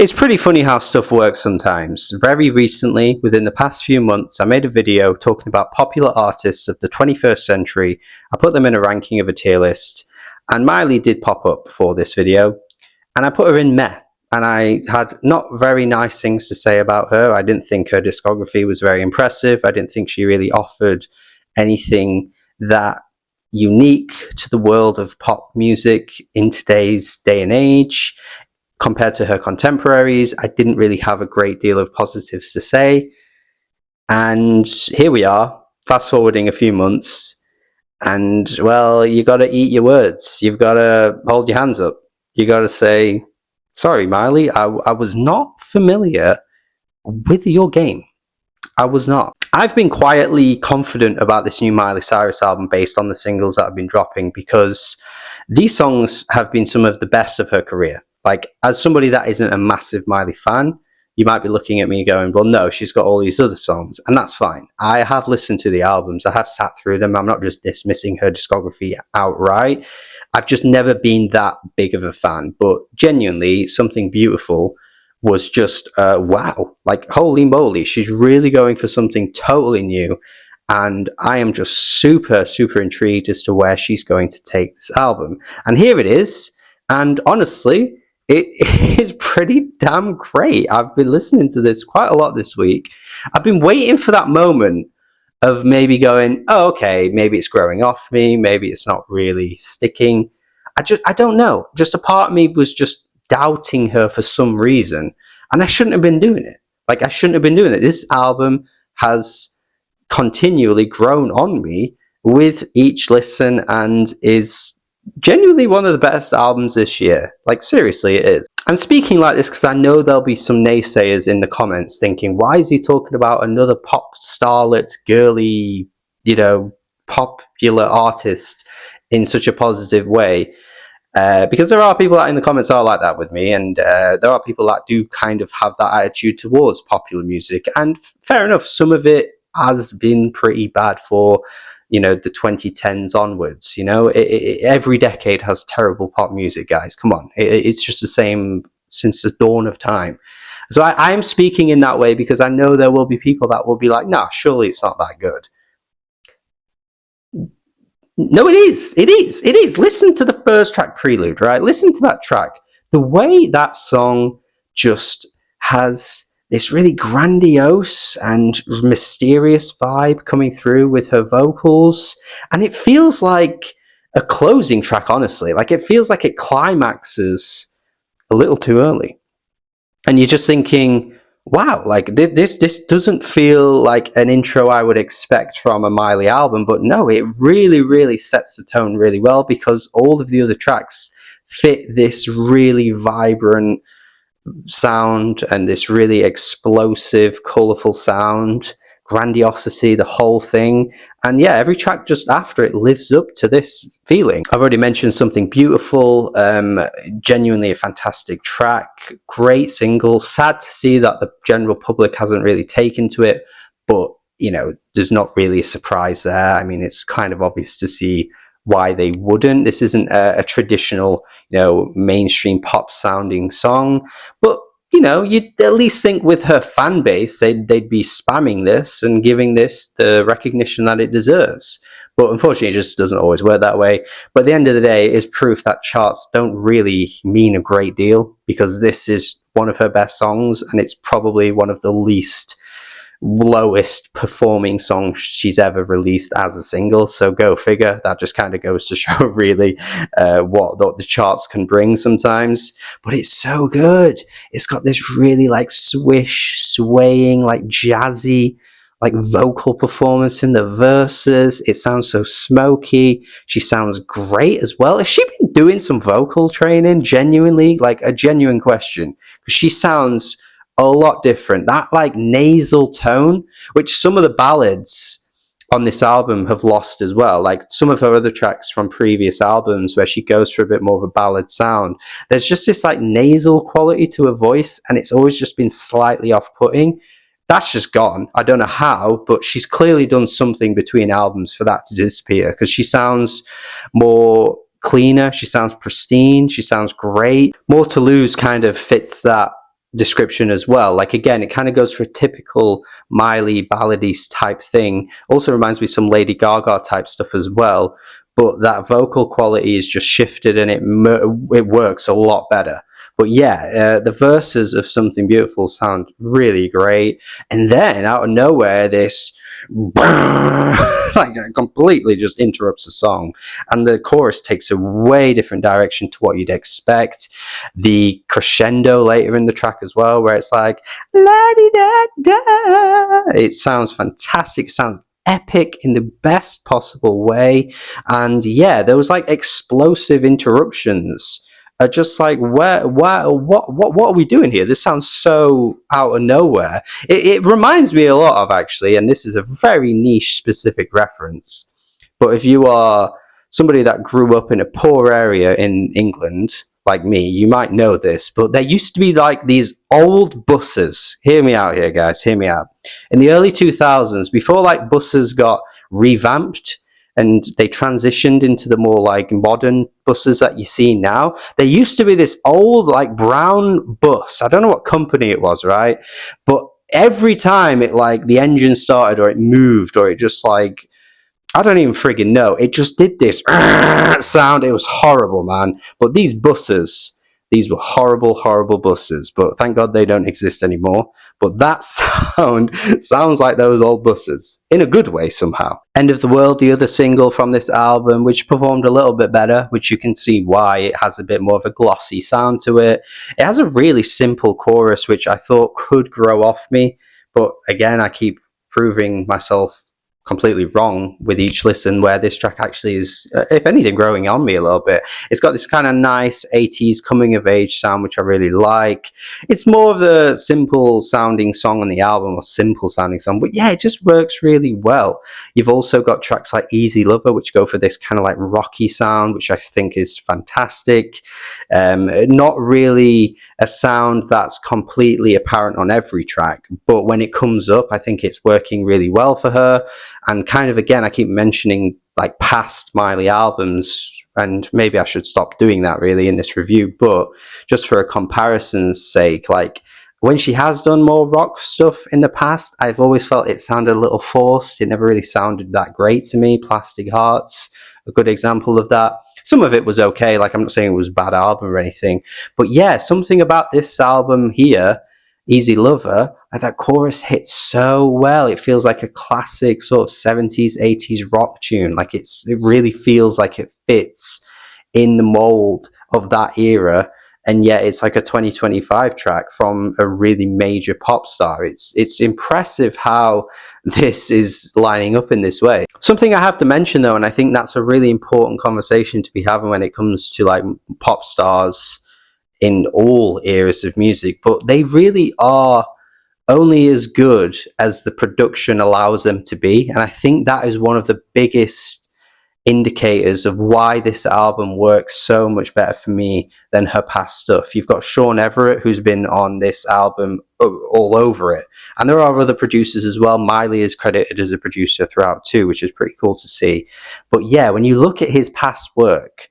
It's pretty funny how stuff works sometimes. Very recently, within the past few months, I made a video talking about popular artists of the 21st century. I put them in a ranking of a tier list, and Miley did pop up for this video, and I put her in meh. And I had not very nice things to say about her. I didn't think her discography was very impressive. I didn't think she really offered anything that unique to the world of pop music in today's day and age. Compared to her contemporaries, I didn't really have a great deal of positives to say. And here we are, fast forwarding a few months, and well, you got to eat your words. You've got to hold your hands up. You got to say, sorry, Miley, I was not familiar with your game. I was not. I've been quietly confident about this new Miley Cyrus album based on the singles that have been dropping, because these songs have been some of the best of her career. Like, as somebody that isn't a massive Miley fan, you might be looking at me going, well, no, she's got all these other songs, and that's fine. I have listened to the albums. I have sat through them. I'm not just dismissing her discography outright. I've just never been that big of a fan, but genuinely, Something Beautiful was just wow. Like, holy moly, she's really going for something totally new, and I am just super, super intrigued as to where she's going to take this album. And here it is, and honestly, it is pretty damn great. I've been listening to this quite a lot this week. I've been waiting for that moment of maybe going, oh, okay, maybe it's growing off me, maybe it's not really sticking. I don't know. Just a part of me was just doubting her for some reason, and I shouldn't have been doing it. Like, I shouldn't have been doing it. This album has continually grown on me with each listen and is genuinely one of the best albums this year. Like, seriously, it is. I'm speaking like this because I know there'll be some naysayers in the comments thinking, why is he talking about another pop starlet, girly, popular artist in such a positive way? Because there are people that in the comments are like that with me, and there are people that do kind of have that attitude towards popular music, and fair enough, some of it has been pretty bad for the 2010s onwards. Every decade has terrible pop music, guys. Come on, it's just the same since the dawn of time. So I'm speaking in that way because I know there will be people that will be like, nah, surely it's not that good. No, it is. It is. It is. Listen to the first track, Prelude, right? Listen to that track. The way that song just has this really grandiose and mysterious vibe coming through with her vocals. And it feels like a closing track, honestly. Like, it feels like it climaxes a little too early. And you're just thinking, wow, like this doesn't feel like an intro I would expect from a Miley album, but no, it really, really sets the tone really well, because all of the other tracks fit this really vibrant sound and this really explosive, colorful sound, grandiosity, the whole thing. And yeah, every track just after it lives up to this feeling. I've already mentioned Something Beautiful, genuinely a fantastic track, great single. Sad to see that the general public hasn't really taken to it, but there's not really a surprise there. I mean, it's kind of obvious to see why they wouldn't. This isn't a traditional, mainstream pop sounding song, but you'd at least think with her fan base, they'd be spamming this and giving this the recognition that it deserves. But unfortunately, it just doesn't always work that way. But at the end of the day, it is proof that charts don't really mean a great deal, because this is one of her best songs, and it's probably one of the lowest performing songs she's ever released as a single. So go figure. That just kind of goes to show really what the charts can bring sometimes. But it's so good. It's got this really like swish, swaying, like jazzy, like vocal performance in the verses. It sounds so smoky. She sounds great as well. Has she been doing some vocal training? Genuinely, like a genuine question. Because she sounds a lot different. That like nasal tone, which some of the ballads on this album have lost as well. Like some of her other tracks from previous albums where she goes for a bit more of a ballad sound, there's just this like nasal quality to her voice, and it's always just been slightly off-putting. That's just gone. I don't know how, but she's clearly done something between albums for that to disappear, because she sounds more cleaner, she sounds pristine, she sounds great. More to Lose kind of fits that description as well. Like, again, it kind of goes for a typical Miley ballady type thing. Also reminds me of some Lady Gaga type stuff as well. But that vocal quality is just shifted, and it works a lot better. But yeah, the verses of Something Beautiful sound really great. And then out of nowhere, this like completely just interrupts the song, and the chorus takes a way different direction to what you'd expect. The crescendo later in the track as well, where it's like la di da da, it sounds fantastic, it sounds epic in the best possible way. And yeah, those like explosive interruptions are just like, what are we doing here? This sounds so out of nowhere. It reminds me a lot of, actually, and this is a very niche specific reference, but if you are somebody that grew up in a poor area in England like me, you might know this, but there used to be like these old buses. Hear me out here, guys, hear me out. In the early 2000s, before like buses got revamped and they transitioned into the more like modern buses that you see now, there used to be this old like brown bus. I don't know what company it was, right? But every time it like the engine started or it moved or it just like, I don't even friggin' know, it just did this sound. It was horrible, man. But these buses, these were horrible, horrible buses. But thank God they don't exist anymore. But that sound sounds like those old buses, in a good way somehow. End of the World, the other single from this album, which performed a little bit better, which you can see why. It has a bit more of a glossy sound to it. It has a really simple chorus, which I thought could grow off me. But again, I keep proving myself completely wrong with each listen, where this track actually is, if anything, growing on me a little bit. It's got this kind of nice 80s coming of age sound, which I really like. It's more of the simple sounding song on the album, or simple sounding song, but yeah, it just works really well. You've also got tracks like Easy Lover, which go for this kind of like rocky sound, which I think is fantastic. Not really a sound that's completely apparent on every track, but when it comes up, I think it's working really well for her. And kind of, again, I keep mentioning like past Miley albums, and maybe I should stop doing that really in this review, but just for a comparison's sake, like when she has done more rock stuff in the past, I've always felt it sounded a little forced. It never really sounded that great to me. Plastic Hearts, a good example of that. Some of it was okay, like I'm not saying it was a bad album or anything, but yeah, something about this album here, Easy Lover, like that chorus hits so well. It feels like a classic sort of 70s, 80s rock tune. Like it really feels like it fits in the mold of that era, and yet it's like a 2025 track from a really major pop star. It's impressive how this is lining up in this way. Something I have to mention though, and I think that's a really important conversation to be having when it comes to like pop stars in all eras of music, but they really are only as good as the production allows them to be. And I think that is one of the biggest indicators of why this album works so much better for me than her past stuff. You've got Sean Everett, who's been on this album all over it, and there are other producers as well. Miley is credited as a producer throughout too, which is pretty cool to see. But yeah, when you look at his past work,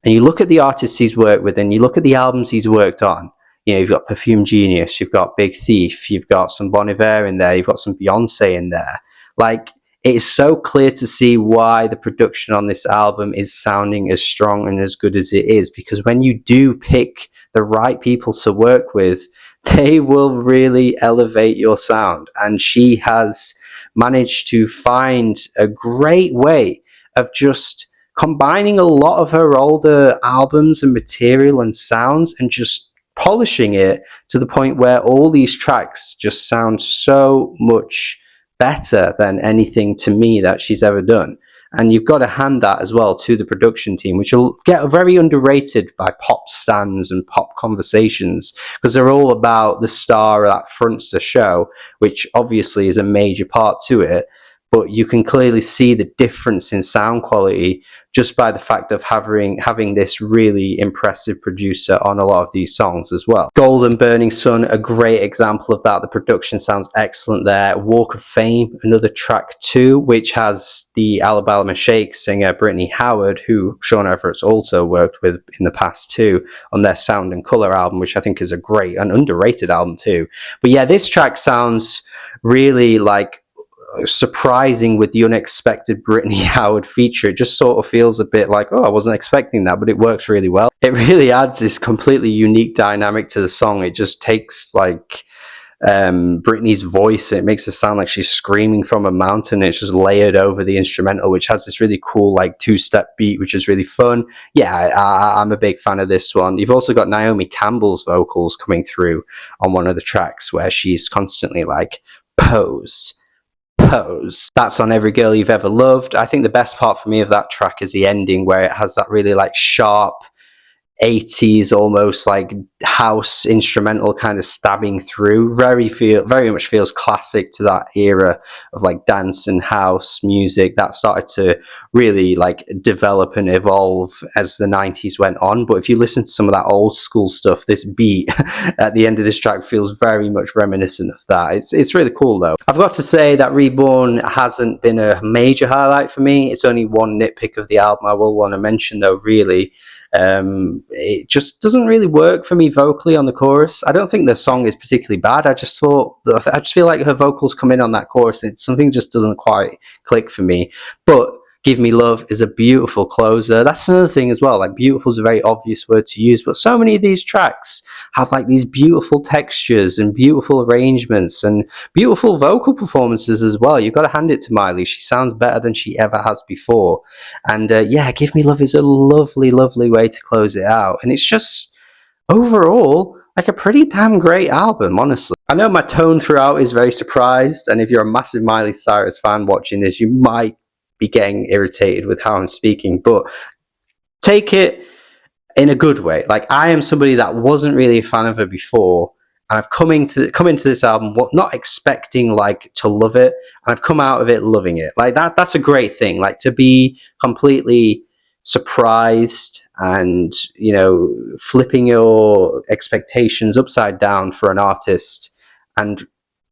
and you look at the artists he's worked with, and you look at the albums he's worked on, you know, you've got Perfume Genius, you've got Big Thief, you've got some Bon Iver in there, you've got some Beyonce in there. Like, it is so clear to see why the production on this album is sounding as strong and as good as it is, because when you do pick the right people to work with, they will really elevate your sound. And she has managed to find a great way of just combining a lot of her older albums and material and sounds and just polishing it to the point where all these tracks just sound so much better than anything to me that she's ever done. And you've got to hand that as well to the production team, which will get very underrated by pop stands and pop conversations, because they're all about the star that fronts the show, which obviously is a major part to it. But you can clearly see the difference in sound quality just by the fact of having this really impressive producer on a lot of these songs as well. Golden Burning Sun, a great example of that. The production sounds excellent there. Walk of Fame, another track too, which has the Alabama Shake singer Brittany Howard, who Sean Everett's also worked with in the past too, on their Sound and Colour album, which I think is a great and underrated album too. But yeah, this track sounds really like surprising with the unexpected Brittany Howard feature. It just sort of feels a bit like, oh, I wasn't expecting that, but it works really well. It really adds this completely unique dynamic to the song. It just takes like Britney's voice, and it makes it sound like she's screaming from a mountain. It's just layered over the instrumental, which has this really cool like two-step beat, which is really fun. Yeah, I'm a big fan of this one. You've also got Naomi Campbell's vocals coming through on one of the tracks, where she's constantly like, pose, pose. That's on Every Girl You've Ever Loved. I think the best part for me of that track is the ending, where it has that really like sharp 80s almost like house instrumental kind of stabbing through. Very much feels classic to that era of like dance and house music that started to really like develop and evolve as the 90s went on. But if you listen to some of that old school stuff, this beat at the end of this track feels very much reminiscent of that. It's really cool though. I've got to say that Reborn hasn't been a major highlight for me. It's only one nitpick of the album I will want to mention though, really. It just doesn't really work for me vocally on the chorus. I don't think the song is particularly bad. I just feel like her vocals come in on that chorus and something just doesn't quite click for me. But Give Me Love is a beautiful closer. That's another thing as well. Like, beautiful is a very obvious word to use, but so many of these tracks have like these beautiful textures and beautiful arrangements and beautiful vocal performances as well. You've got to hand it to Miley. She sounds better than she ever has before. And yeah, Give Me Love is a lovely, lovely way to close it out. And it's just overall like a pretty damn great album, honestly. I know my tone throughout is very surprised, and if you're a massive Miley Cyrus fan watching this, you might be getting irritated with how I'm speaking, but take it in a good way. Like, I am somebody that wasn't really a fan of her before, and I've come into this album not expecting like to love it, and I've come out of it loving it. Like, that's a great thing. Like, to be completely surprised and, you know, flipping your expectations upside down for an artist and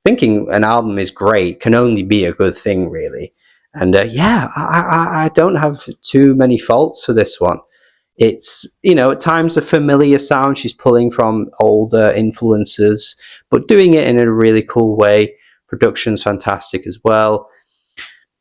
thinking an album is great can only be a good thing, really. And yeah, I don't have too many faults for this one. It's, you know, at times a familiar sound. She's pulling from older influences, but doing it in a really cool way. Production's fantastic as well.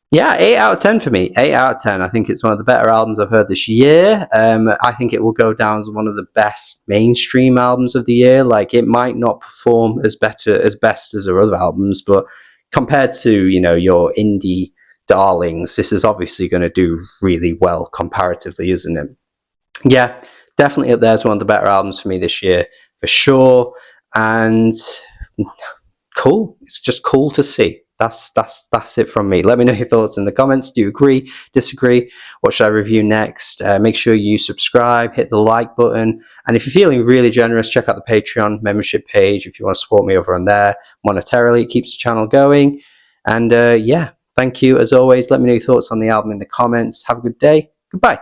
Yeah, 8 out of 10 for me. 8 out of 10. I think it's one of the better albums I've heard this year. I think it will go down as one of the best mainstream albums of the year. Like, it might not perform as best as her other albums, but compared to, you know, your indie darlings, this is obviously going to do really well comparatively, isn't it? Yeah, definitely up there as one of the better albums for me this year, for sure. And cool. It's just cool to see. That's it from me. Let me know your thoughts in the comments. Do you agree, disagree? What should I review next? Make sure you subscribe, hit the like button, and if you're feeling really generous, check out the Patreon membership page if you want to support me over on there monetarily. It keeps the channel going. And yeah, thank you as always. Let me know your thoughts on the album in the comments. Have a good day. Goodbye.